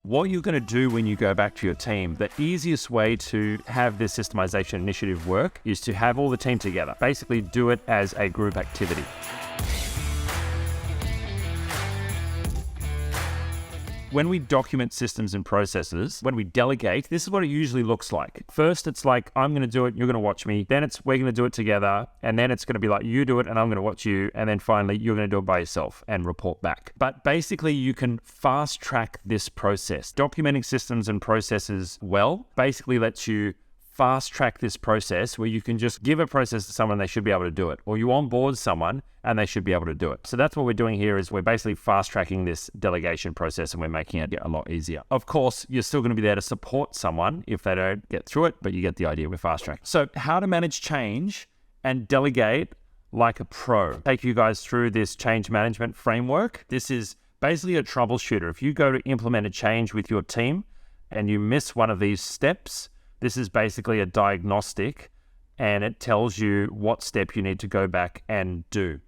What you're going to do when you go back to your team, the easiest way to have this systemization initiative work is to have all the team together. Basically, do it as a group activity. When we document systems and processes, when we delegate, this is what it usually looks like. First, it's like, I'm going to do it, you're going to watch me. Then it's, we're going to do it together. And then it's going to be like, you do it and I'm going to watch you. And then finally, you're going to do it by yourself and report back. But basically, you can fast track this process. Documenting systems and processes well basically lets you fast track this process where you can just give a process to someone, they should be able to do it. Or you onboard someone and they should be able to do it. So that's what we're doing here is we're basically fast tracking this delegation process and we're making it a lot easier. Of course, you're still going to be there to support someone if they don't get through it, but you get the idea. We're fast tracking. So how to manage change and delegate like a pro. Take you guys through this change management framework. This is basically a troubleshooter. If you go to implement a change with your team and you miss one of these steps, this is basically a diagnostic and it tells you what step you need to go back and do.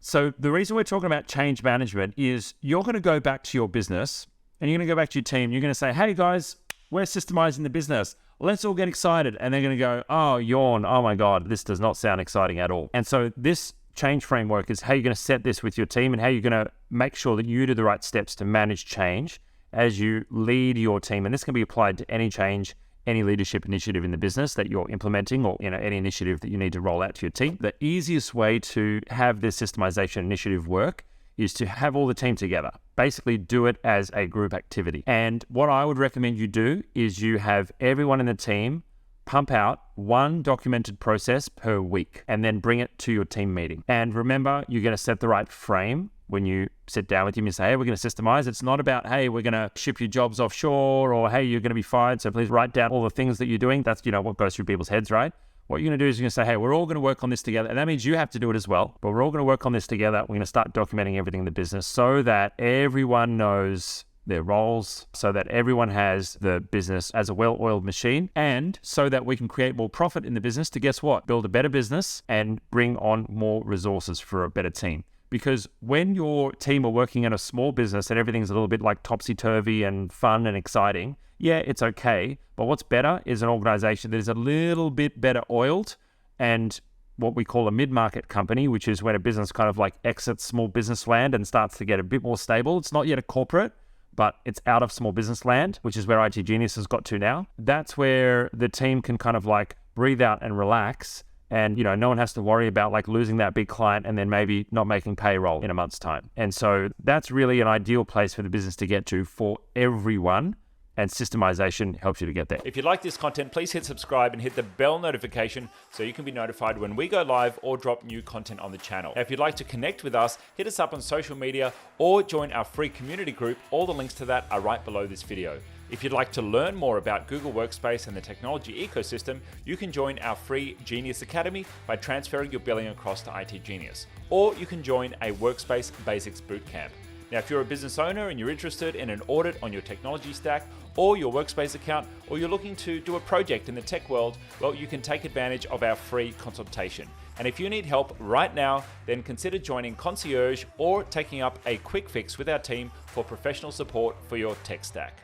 So the reason we're talking about change management is you're going to go back to your business and you're going to go back to your team. You're going to say, hey guys, we're systemizing the business. Let's all get excited. And they're going to go, oh, yawn. Oh my God, this does not sound exciting at all. And so this change framework is how you're going to set this with your team and how you're going to make sure that you do the right steps to manage change as you lead your team. And this can be applied to any change, any leadership initiative in the business that you're implementing or any initiative that you need to roll out to your team. The easiest way to have this systemization initiative work is to have all the team together. Basically do it as a group activity. And what I would recommend you do is you have everyone in the team pump out one documented process per week and then bring it to your team meeting. And remember, you're going to set the right frame when you sit down with him and say, hey, we're going to systemize. It's not about, hey, we're going to ship your jobs offshore or, hey, you're going to be fired. So please write down all the things that you're doing. That's, what goes through people's heads, right? What you're going to do is you're going to say, hey, we're all going to work on this together. And that means you have to do it as well. But we're all going to work on this together. We're going to start documenting everything in the business so that everyone knows their roles, so that everyone has the business as a well-oiled machine, and so that we can create more profit in the business to, guess what? Build a better business and bring on more resources for a better team. Because when your team are working in a small business and everything's a little bit like topsy-turvy and fun and exciting, yeah, it's okay. But what's better is an organization that is a little bit better oiled and what we call a mid-market company, which is when a business kind of like exits small business land and starts to get a bit more stable. It's not yet a corporate, but it's out of small business land, which is where itGenius has got to now. That's where the team can kind of like breathe out and relax. And, no one has to worry about like losing that big client and then maybe not making payroll in a month's time. And so that's really an ideal place for the business to get to for everyone. And systemization helps you to get there. If you like this content, please hit subscribe and hit the bell notification so you can be notified when we go live or drop new content on the channel. Now, if you'd like to connect with us, hit us up on social media or join our free community group. All the links to that are right below this video. If you'd like to learn more about Google Workspace and the technology ecosystem, you can join our free Genius Academy by transferring your billing across to itGenius. Or you can join a Workspace Basics Bootcamp. Now, if you're a business owner and you're interested in an audit on your technology stack or your Workspace account, or you're looking to do a project in the tech world, well, you can take advantage of our free consultation. And if you need help right now, then consider joining Concierge or taking up a quick fix with our team for professional support for your tech stack.